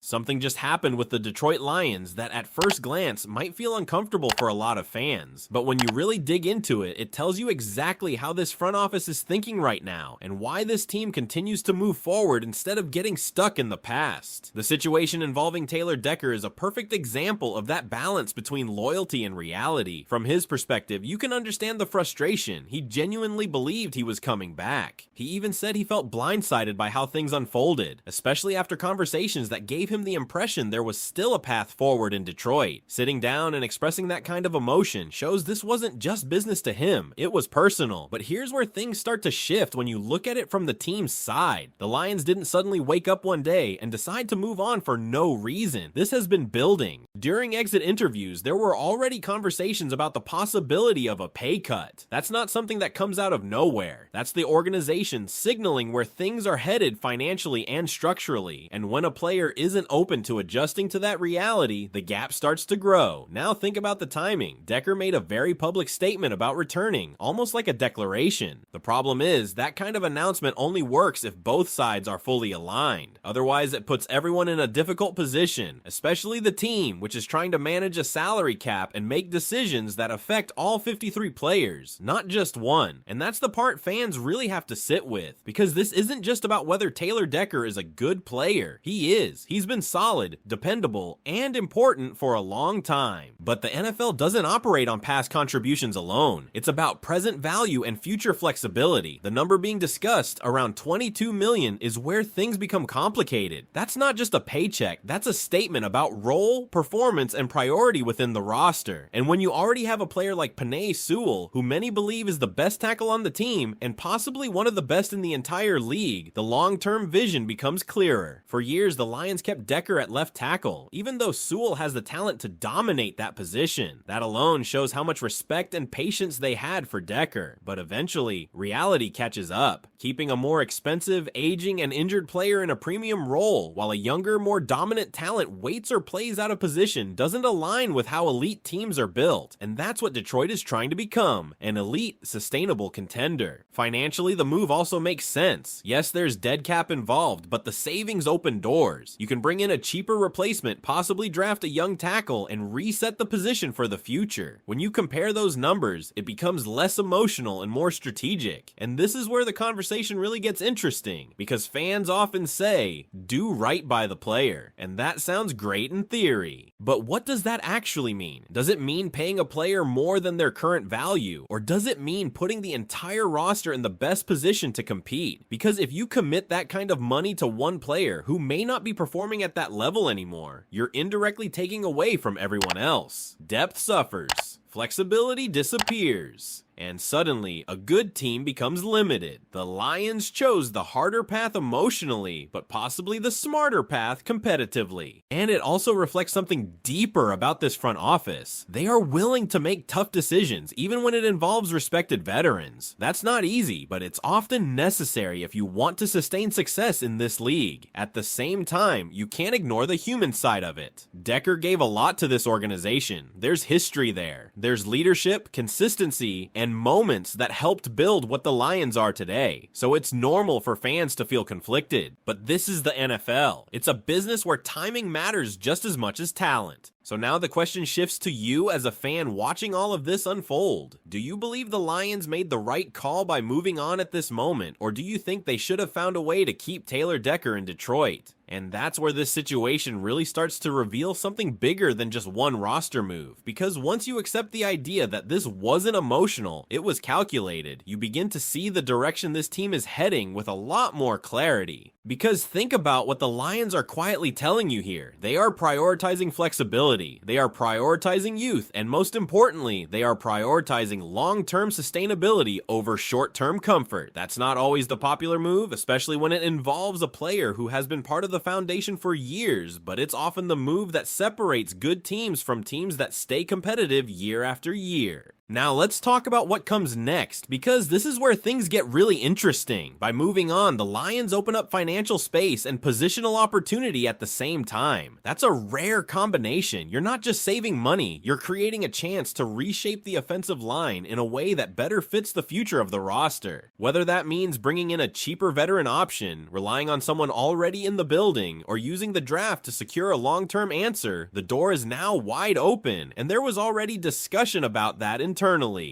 Something just happened with the Detroit Lions that at first glance might feel uncomfortable for a lot of fans, but when you really dig into it, it tells you exactly how this front office is thinking right now and why this team continues to move forward instead of getting stuck in the past. The situation involving Taylor Decker is a perfect example of that balance between loyalty and reality. From his perspective, you can understand the frustration. He genuinely believed he was coming back. He even said he felt blindsided by how things unfolded, especially after conversations that gave him the impression there was still a path forward in Detroit. Sitting down and expressing that kind of emotion shows this wasn't just business to him, it was personal. But here's where things start to shift when you look at it from the team's side. The Lions didn't suddenly wake up one day and decide to move on for no reason. This has been building. During exit interviews, there were already conversations about the possibility of a pay cut. That's not something that comes out of nowhere. That's the organization signaling where things are headed financially and structurally. And when a player isn't open to adjusting to that reality, the gap starts to grow. Now think about the timing. Decker made a very public statement about returning, almost like a declaration. The problem is, that kind of announcement only works if both sides are fully aligned. Otherwise, it puts everyone in a difficult position, especially the team, which is trying to manage a salary cap and make decisions that affect all 53 players, not just one. And that's the part fans really have to sit with, because this isn't just about whether Taylor Decker is a good player. He is. He's been solid, dependable, and important for a long time. But the NFL doesn't operate on past contributions alone. It's about present value and future flexibility. The number being discussed, around $22 million, is where things become complicated. That's not just a paycheck, that's a statement about role, performance, and priority within the roster. And when you already have a player like Penei Sewell, who many believe is the best tackle on the team and possibly one of the best in the entire league, the long-term vision becomes clearer. For years, the Lions kept Decker at left tackle, even though Sewell has the talent to dominate that position. That alone shows how much respect and patience they had for Decker. But eventually, reality catches up. Keeping a more expensive, aging, and injured player in a premium role, while a younger, more dominant talent waits or plays out of position, doesn't align with how elite teams are built. And that's what Detroit is trying to become, an elite, sustainable contender. Financially, the move also makes sense. Yes, there's dead cap involved, but the savings open doors. You can bring in a cheaper replacement, possibly draft a young tackle, and reset the position for the future. When you compare those numbers, it becomes less emotional and more strategic. And this is where the conversation really gets interesting, because fans often say, do right by the player. And that sounds great in theory. But what does that actually mean? Does it mean paying a player more than their current value? Or does it mean putting the entire roster in the best position to compete? Because if you commit that kind of money to one player who may not be performing at that level anymore, you're indirectly taking away from everyone else. Depth suffers. Flexibility disappears. And suddenly, a good team becomes limited. The Lions chose the harder path emotionally, but possibly the smarter path competitively. And it also reflects something deeper about this front office. They are willing to make tough decisions, even when it involves respected veterans. That's not easy, but it's often necessary if you want to sustain success in this league. At the same time, you can't ignore the human side of it. Decker gave a lot to this organization. There's history there. There's leadership, consistency, and moments that helped build what the Lions are today. So it's normal for fans to feel conflicted. But this is the NFL. It's a business where timing matters just as much as talent. So now the question shifts to you as a fan watching all of this unfold. Do you believe the Lions made the right call by moving on at this moment, or do you think they should have found a way to keep Taylor Decker in Detroit? And that's where this situation really starts to reveal something bigger than just one roster move. Because once you accept the idea that this wasn't emotional, it was calculated, you begin to see the direction this team is heading with a lot more clarity. Because think about what the Lions are quietly telling you here. They are prioritizing flexibility, they are prioritizing youth, and most importantly, they are prioritizing long-term sustainability over short-term comfort. That's not always the popular move, especially when it involves a player who has been part of the foundation for years, but it's often the move that separates good teams from teams that stay competitive year after year. Now let's talk about what comes next, because this is where things get really interesting. By moving on, the Lions open up financial space and positional opportunity at the same time. That's a rare combination. You're not just saving money, you're creating a chance to reshape the offensive line in a way that better fits the future of the roster. Whether that means bringing in a cheaper veteran option, relying on someone already in the building, or using the draft to secure a long-term answer, the door is now wide open, and there was already discussion about that internally.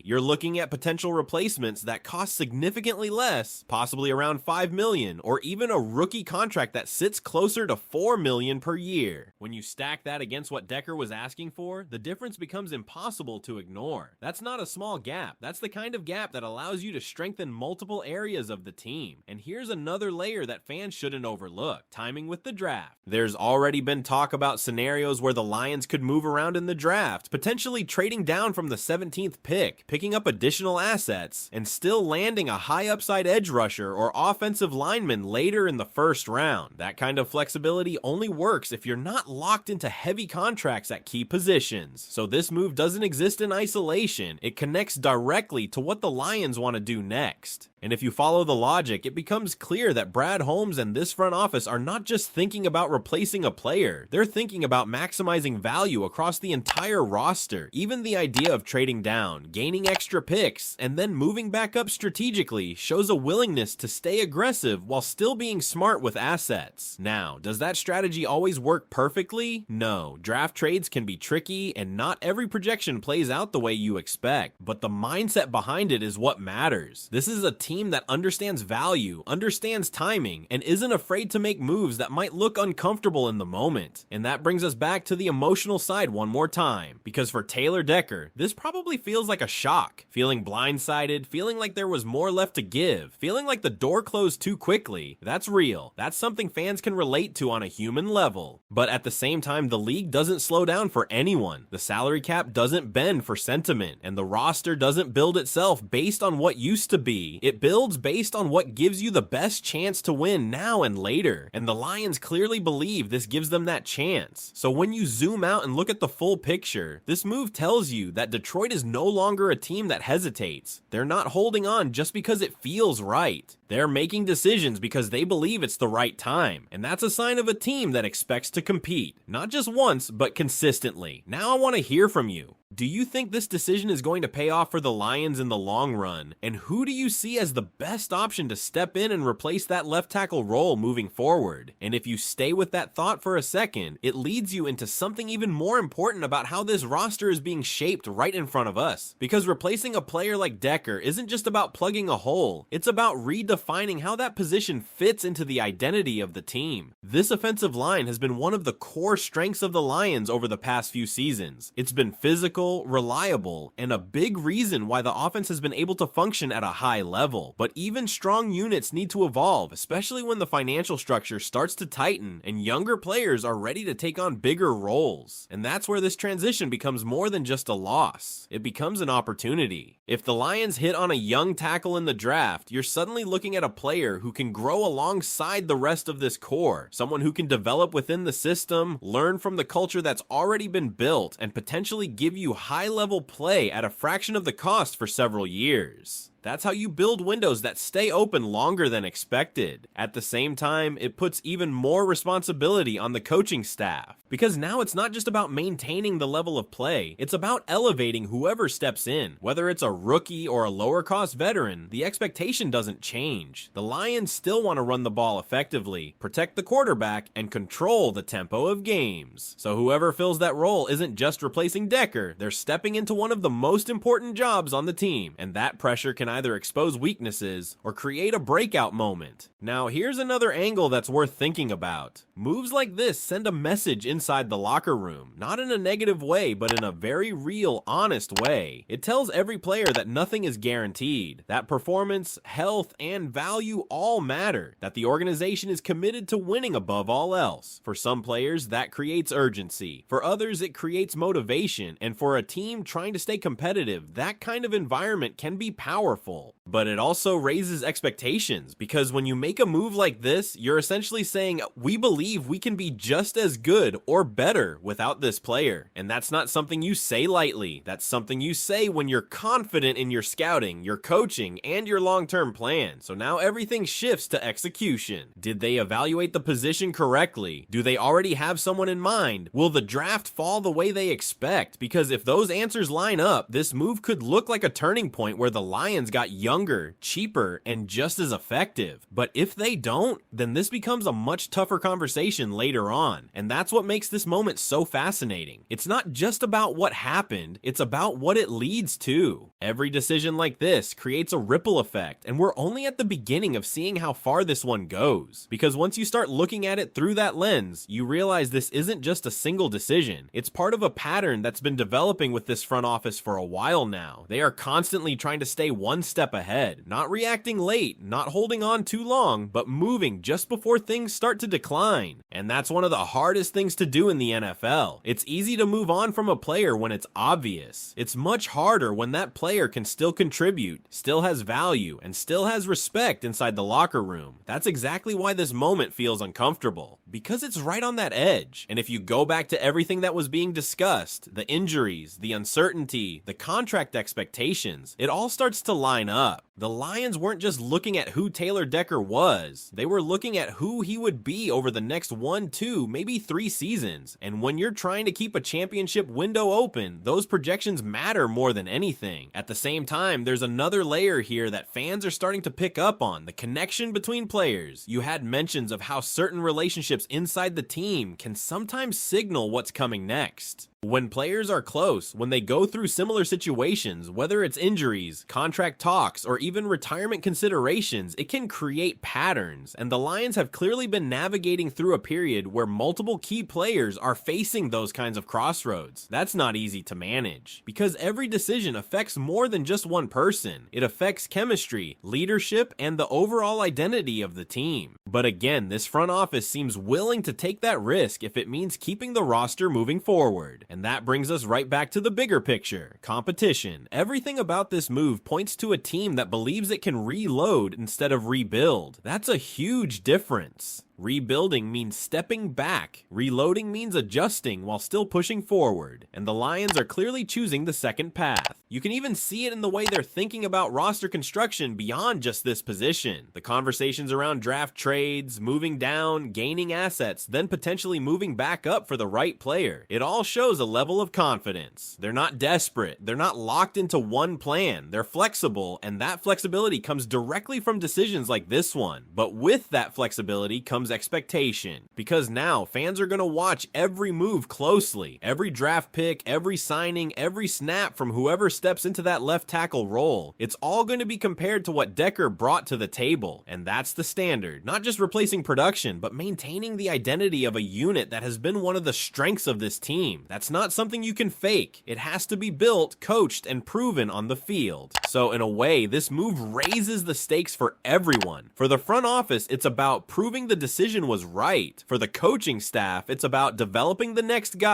You're looking at potential replacements that cost significantly less, possibly around $5 million, or even a rookie contract that sits closer to $4 million per year. When you stack that against what Decker was asking for, the difference becomes impossible to ignore. That's not a small gap. That's the kind of gap that allows you to strengthen multiple areas of the team. And here's another layer that fans shouldn't overlook: timing with the draft. There's already been talk about scenarios where the Lions could move around in the draft, potentially trading down from the 17th pick, picking up additional assets, and still landing a high upside edge rusher or offensive lineman later in the first round. That kind of flexibility only works if you're not locked into heavy contracts at key positions. So this move doesn't exist in isolation. It connects directly to what the Lions want to do next. And if you follow the logic, it becomes clear that Brad Holmes and this front office are not just thinking about replacing a player, they're thinking about maximizing value across the entire roster. Even the idea of trading down, gaining extra picks, and then moving back up strategically shows a willingness to stay aggressive while still being smart with assets. Now, does that strategy always work perfectly? No. Draft trades can be tricky, and not every projection plays out the way you expect, but the mindset behind it is what matters. This is a team that understands value, understands timing, and isn't afraid to make moves that might look uncomfortable in the moment. And that brings us back to the emotional side one more time, because for Taylor Decker, this probably feels like a shock. Feeling blindsided, feeling like there was more left to give, feeling like the door closed too quickly. That's real. That's something fans can relate to on a human level. But at the same time, the league doesn't slow down for anyone. The salary cap doesn't bend for sentiment, and the roster doesn't build itself based on what used to be. It builds based on what gives you the best chance to win now and later, and the Lions clearly believe this gives them that chance. So when you zoom out and look at the full picture, this move tells you that Detroit is no longer a team that hesitates. They're not holding on just because it feels right. They're making decisions because they believe it's the right time, and that's a sign of a team that expects to compete, not just once, but consistently. Now I want to hear from you. Do you think this decision is going to pay off for the Lions in the long run? And who do you see as the best option to step in and replace that left tackle role moving forward? And if you stay with that thought for a second, it leads you into something even more important about how this roster is being shaped right in front of us. Because replacing a player like Decker isn't just about plugging a hole, it's about redefining how that position fits into the identity of the team. This offensive line has been one of the core strengths of the Lions over the past few seasons. It's been physical, reliable, and a big reason why the offense has been able to function at a high level. But even strong units need to evolve, especially when the financial structure starts to tighten and younger players are ready to take on bigger roles. And that's where this transition becomes more than just a loss. It becomes an opportunity. If the Lions hit on a young tackle in the draft, you're suddenly looking at a player who can grow alongside the rest of this core, someone who can develop within the system, learn from the culture that's already been built, and potentially give you high-level play at a fraction of the cost for several years. That's how you build windows that stay open longer than expected. At the same time, it puts even more responsibility on the coaching staff, because now it's not just about maintaining the level of play, it's about elevating whoever steps in. Whether it's a rookie or a lower cost veteran, the expectation doesn't change. The Lions still want to run the ball effectively, protect the quarterback, and control the tempo of games. So whoever fills that role isn't just replacing Decker, they're stepping into one of the most important jobs on the team, and that pressure can either expose weaknesses or create a breakout moment. Now, here's another angle that's worth thinking about. Moves like this send a message inside the locker room, not in a negative way, but in a very real, honest way. It tells every player that nothing is guaranteed, that performance, health, and value all matter, that the organization is committed to winning above all else. For some players, that creates urgency. For others, it creates motivation, and for a team trying to stay competitive, that kind of environment can be powerful. powerful. But it also raises expectations, because when you make a move like this, you're essentially saying, we believe we can be just as good or better without this player. And that's not something you say lightly. That's something you say when you're confident in your scouting, your coaching, and your long-term plan. So now everything shifts to execution. Did they evaluate the position correctly? Do they already have someone in mind? Will the draft fall the way they expect? Because if those answers line up, this move could look like a turning point where the Lions got younger, cheaper, and just as effective. But if they don't, then this becomes a much tougher conversation later on. And that's what makes this moment so fascinating. It's not just about what happened, it's about what it leads to. Every decision like this creates a ripple effect, and we're only at the beginning of seeing how far this one goes. Because once you start looking at it through that lens, you realize this isn't just a single decision. It's part of a pattern that's been developing with this front office for a while now. They are constantly trying to stay one step ahead, not reacting late, not holding on too long, but moving just before things start to decline. And that's one of the hardest things to do in the NFL. It's easy to move on from a player when it's obvious. It's much harder when that player can still contribute, still has value, and still has respect inside the locker room. That's exactly why this moment feels uncomfortable, because it's right on that edge. And if you go back to everything that was being discussed, the injuries, the uncertainty, the contract expectations, it all starts to line up. The Lions weren't just looking at who Taylor Decker was, they were looking at who he would be over the next 1, 2, maybe 3 seasons. And when you're trying to keep a championship window open, those projections matter more than anything. At the same time, there's another layer here that fans are starting to pick up on: the connection between players. You had mentions of how certain relationships inside the team can sometimes signal what's coming next. When players are close, when they go through similar situations, whether it's injuries, contract talks, or even retirement considerations, it can create patterns. And the Lions have clearly been navigating through a period where multiple key players are facing those kinds of crossroads. That's not easy to manage, because every decision affects more than just one person. It affects chemistry, leadership, and the overall identity of the team. But again, this front office seems willing to take that risk if it means keeping the roster moving forward. And that brings us right back to the bigger picture: competition. Everything about this move points to a team that believes it can reload instead of rebuild. That's a huge difference. Rebuilding means stepping back. Reloading means adjusting while still pushing forward. And the Lions are clearly choosing the second path. You can even see it in the way they're thinking about roster construction beyond just this position. The conversations around draft trades, moving down, gaining assets, then potentially moving back up for the right player. It all shows a level of confidence. They're not desperate. They're not locked into one plan. They're flexible, and that flexibility comes directly from decisions like this one. But with that flexibility comes expectation, because now fans are going to watch every move closely. Every draft pick, every signing, every snap from whoever steps into that left tackle role. It's all going to be compared to what Decker brought to the table, and that's the standard. Not just replacing production, but maintaining the identity of a unit that has been one of the strengths of this team. That's not something you can fake. It has to be built, coached, and proven on the field. So in a way, this move raises the stakes for everyone. For the front office, it's about proving the decision was right. For the coaching staff, it's about developing the next guy